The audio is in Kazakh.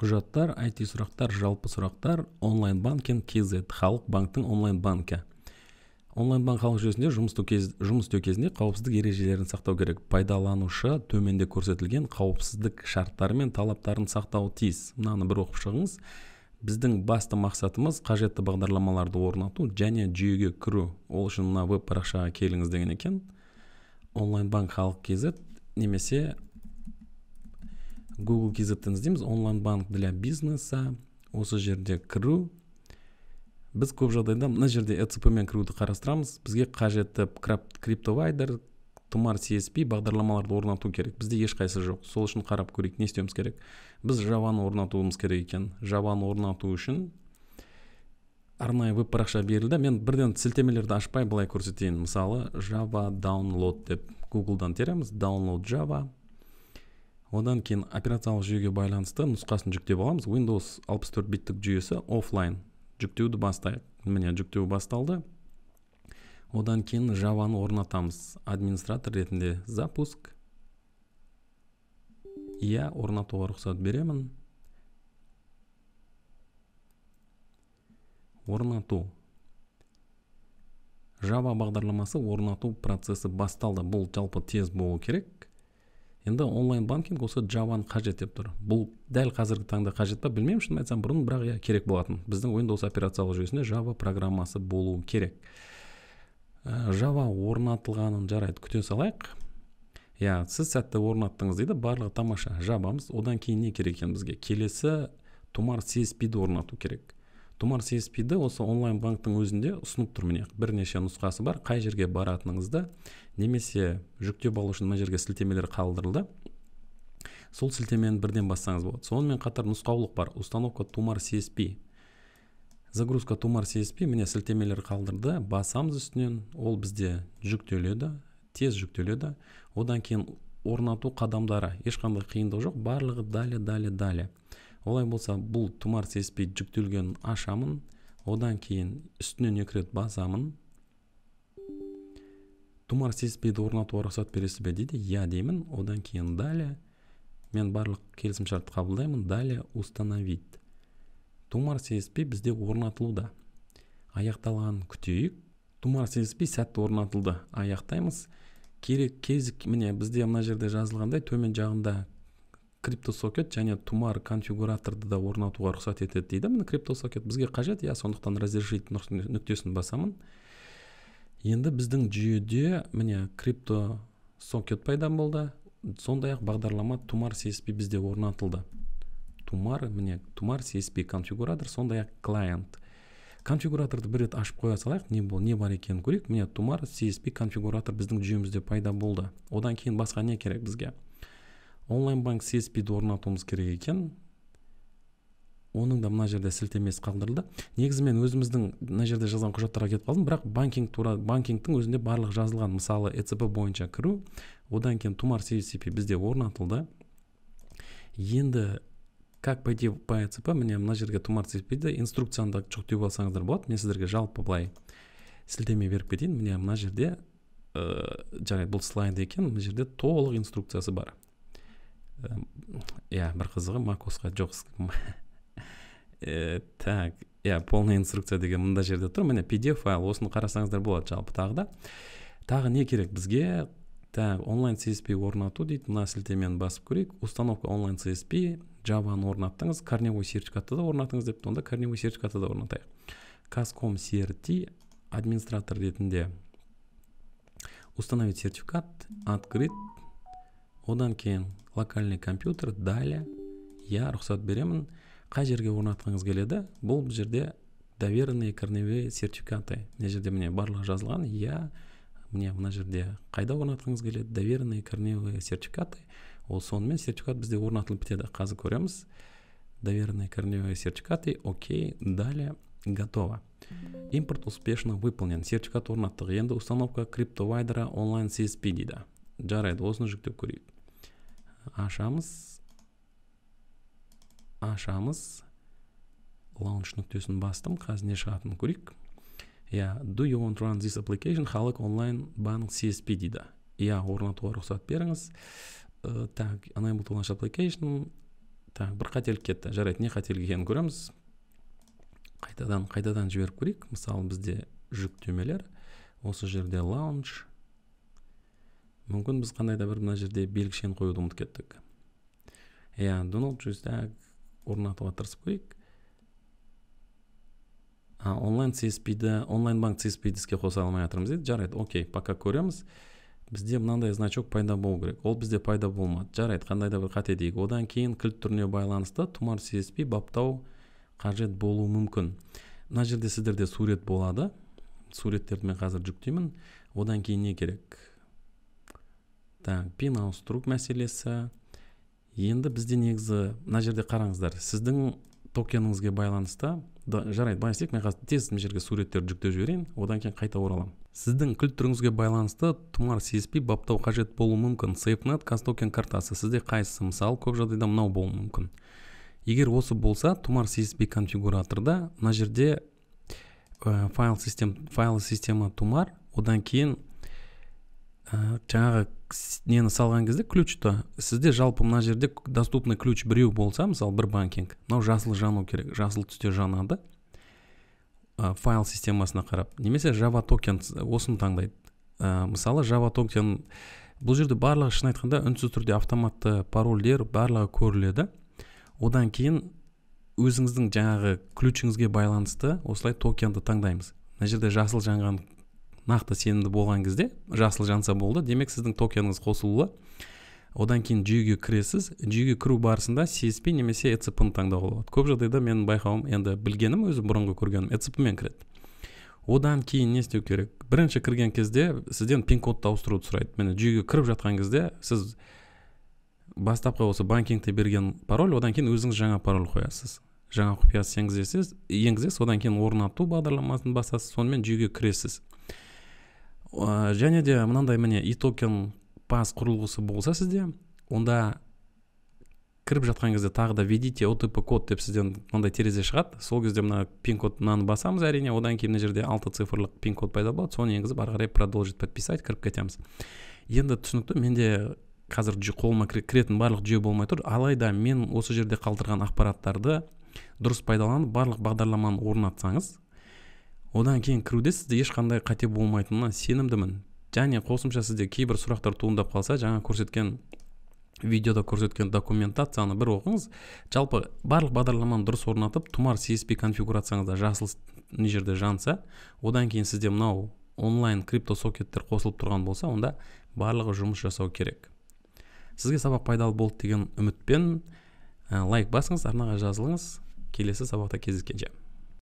Құжаттар, IT сұрақтар, жалпы сұрақтар, онлайн банкинг KZ, халық банктің онлайн банкі. Онлайн банк халық жүйесінде жұмыс істеу кезінде қауіпсіздік ережелерін сақтау керек. Пайдаланушы төменде көрсетілген қауіпсіздік шарттары мен талаптарын сақтауы тиіс. Мынаны бір оқып шығыңыз. Біздің басты мақсатымыз қажетті бағдарламаларды орнату және жүйеге кіру. Ол үшін мына веб парақшаға келіңіз деген екен. Онлайн банк халық KZ немесе Google KZ-тен іздейміз. Онлайн банк для бизнеса. Осы жерде кіру. Біз көп жағдайда мына жерде ECP-мен кіруді қарастырамыз. Бізге қажетті CryptoWider, Tumar CSP бағдарламаларды орнату керек. Бізде ешқайсы жоқ. Сол үшін қарап көрейік, не істеуіміз керек. Біз Java-ны орнатуымыз керек екен. Java-ны орнату үшін арнайы веб парақша берілді. Мен бірден сілтемелерді ашпай былай көрсетейін. Мысалы, Java download деп Google-дан тереміз. Download Java. Одан кейін операциялық жүйеге байланысты нұсқасын жүктеп аламыз. Windows 64 биттік жүйесі офлайн. Жүктеуді бастайық. Міне жүктеу басталды. Одан кейін Java-ны орнатамыз. Администратор ретінде запуск. Орнатуға рұқсат беремін. Орнату. Java бағдарламасы орнату процесі басталды. Бұл жалпы тез болу керек. Енді онлайн банкинг осы Java-ны қажет деп тұр. Бұл дәл қазіргі таңда қажет па білмеймін, шын айтсам бұрын, бірақ керек болатын. Біздің Windows операциялық жүйесінде Java программасы болу керек. Java орнатылғанын жарайды, күте салайық. Сіз сәтті орнаттыңыз дейді, барлығы тамаша. Java-мыз, одан кейін не керек екен бізге? Келесі Tumar CSP-ді орнату керек. Tumar CSP-ді осы онлайн банктың өзінде ұсынып тұр, міне бірнеше нұсқасы бар. Қай жерге баратыныңызды немесе жүктеп алу үшін мына жерге сілтемелер қалдырылды. Сол сілтемені бірден бассаңыз болады. Сонымен қатар нұсқаулық бар. Установка Tumar CSP. Загрузка Tumar CSP, міне сілтемелер қалдырды. Басамыз үстінен, ол бізде жүктеледі, тез жүктеледі. Одан кейін орнату қадамдары. Ешқандай қиындық жоқ, барлығы дале. Олай болса, бұл Tumar CSP жүктелген ашамын. Одан кейін үстінен екі рет басамын. Tumar CSP-ді орнатуға рұқсат бересіз бе дейді. Деймін. Одан кейін далее. Мен барлық келісім шартты қабылдаймын. Далее установить. Tumar CSP бізде орнатылуда. Аяқталғанын күтейік. Tumar CSP сәтті орнатылды. Аяқтаймыз. Керек кезік, міне бізде мына жерде жазылғандай төмен жағында CryptoSocket және Tumar конфигураторды да орнатуға рұқсат етеді дейді. Міне CryptoSocket бізге қажет, сондықтан разрешить нүктесін басамын. Енді біздің жүйеде міне CryptoSocket пайда болды. Сондай-ақ бағдарлама Tumar CSP бізде орнатылды. Tumar CSP конфигуратор, сондай-ақ клиент. Конфигураторды бір рет ашып қоя салайық, не бар екенін көрейік. Міне Tumar CSP конфигуратор біздің жүйемізде пайда болды. Одан кейін басқа не керек бізге? Онлайн банк CSP-ді орнатуымыз керек екен. Оның да мына жерде сілтемесі қалдырылды. Негізі мен өзіміздің мына жерде жазған құжаттарға кетіп қалдым, бірақ банкингтің өзінде барлық жазылған. Мысалы, ECP бойынша кіру, одан кейін Tumar CSP бізде орнатылды. Енді как пойти по ECP, міне мына жерге Tumar CSP-ді инструкцияны жүктеп алсаңыздар болады. Мен сіздерге жалпы былай сілтеме беріп кетейін. Міне мына жерде жарайды, бұл слайд екен, мына жерде толық инструкциясы бар. Бір қызығы macOS-ға жоқ. Полная инструкция деген мында жерде тұр. Міне PDF файл, осыны қарасаңыздар болады жалпы тағы да. Тағы не керек бізге? Онлайн CSP орнату дейді. Мына сілтемені басып көрейік. Установка онлайн CSP, Java-ны орнаттыңыз, корневой сертификатты да орнатыңыз деп, онда корневой сертификатты да орнатайық. Cascom CRT администратор ретінде установить сертификат, открыть. Одан кейін локальный компьютер, далее. Рұқсат беремін. Қай жерге орнатқыңыз келеді? Бұл жерде доверенные корневые сертификаты. Мына жерде міне барлығы жазылған. Міне мына жерде қайда орнатқыңыз келеді? Доверенные корневые сертификаты. Ол сонымен сертификат бізде орнатылып бітеді. Қазір көреміз. Доверенные корневые сертификаты. Окей, далее. Готово. Импорт успешно выполнен. Сертификат орнаттық. Енді установка CryptoWider онлайн CSP дейді. Жарайды, осыны жүктеп көрейік. Ашамыз. Launch нүктесін бастым. Қазір не шығатынын көрейік. Do you want to run this application? Халық онлайн банк CSP дейді. Орнатуға рұқсат беріңіз. Enable to launch application. Так, бір қателік кетті. Жарайды, не қателік екенін көреміз. Қайтадан жіберіп көрейік. Мысалы, бізде жүктемелер, осы жерде launch. Мүмкін біз қандай да бір мына жерде белгішені қоюды ұмытып кеттік. Do not use tag орнатуға тырысып көрейік. Онлайн банк CSP-ді іске қоса алмай жатырмыз дейді. Жарайды, окей, пока көреміз. Бізде мынандай значок пайда болу керек. Ол бізде пайда болмады. Жарайды, қандай да бір қате дейік. Одан кейін кілт түріне байланысты Tumar CSP баптау қажет болуы мүмкін. Мына жерде сіздерде сурет болады. Суреттерді мен қазір жүктеймін. Одан кейін не керек? Так, пин ауыстыру мәселесі. Енді бізде негізі мына жерде қараңыздар. Сіздің токеніңізге байланысты, жарайды, былай істейік, мен қазір тез жерге суреттерді жүктеп жіберейін, одан кейін қайта ораламын. Сіздің кілт түріңізге байланысты Tumar CSP баптау қажет болуы мүмкін. SafeNet қазтокен картасы сізде қайсысы? Мысалы, көп жағдайда мынау болуы мүмкін. Егер осы болса, Tumar CSP конфигураторда мына жерде файл система Tumar, одан кейін жаңағы нені салған кезде ключті, сізде жалпы мына жерде доступный ключ біреу болса, мысалы бір банкинг, мынау жасыл жану керек, жасыл түсте жанады файл системасына қарап. Немесе Java токен осыны таңдайды. Мысалы Java токен, бұл жерде барлығы шын айтқанда үнсіз түрде автоматты парольдер барлығы көріледі. Одан кейін өзіңіздің жаңағы ключіңізге байланысты осылай токенді таңдаймыз. Мына жерде жасыл жанған нақты сенімді болған кезде жасыл жанса болды, демек сіздің токеніңіз қосылуы. Одан кейін жүйеге кіресіз. Жүйеге кіру барысында CSP немесе ECP-ні таңдауға болады. Көп жағдайда менің байқауым, енді білгенім, өзі бұрынғы көргенім ECP-мен кіреді. Одан кейін не істеу керек? Бірінші кірген кезде сізден пин-кодты ауыстыруды сұрайды. Міне жүйеге кіріп жатқан кезде сіз бастапқы осы банкингте берген пароль, одан кейін өзіңіз жаңа пароль қоясыз. Жаңа құпиясы енгізесіз, одан кейін орнату бағдарламасын басасыз, сонымен жүйеге кіресіз. Және де мынандай міне e-токен пас құрылғысы болса сізде, онда кіріп жатқан кезде тағы да введите OTP код деп сізден мынандай терезе шығады. Сол кезде мына пин-код мынаны басамыз әрине, одан кейін мына жерде 6 цифрлық пин-код пайда болады. Соны енгізіп ары қарай продолжить подписать кіріп кетеміз. Енді түсінікті, менде қазір қолыма кіретін барлық жүйе болмай тұр. Алайда мен осы жерде қалдырған ақпараттарды дұрыс пайдаланып, барлық бағдарламаны орнатсаңыз, одан кейін кіруде сізде ешқандай қате болмайтынына сенімдімін. Және қосымша сізде кейбір сұрақтар туындап қалса, жаңа көрсеткен видеода көрсеткен документацияны бір оқыңыз. Жалпы барлық бағдарламаны дұрыс орнатып, Tumar CSP конфигурацияңызда жасыл жерде жанса, одан кейін сізде мынау онлайн криптосокеттер қосылып тұрған болса, онда барлығы жұмыс жасау керек. Сізге сабақ пайдалы болды деген үмітпен лайк басыңыз, арнаға жазылыңыз. Келесі сабақта кездескенше.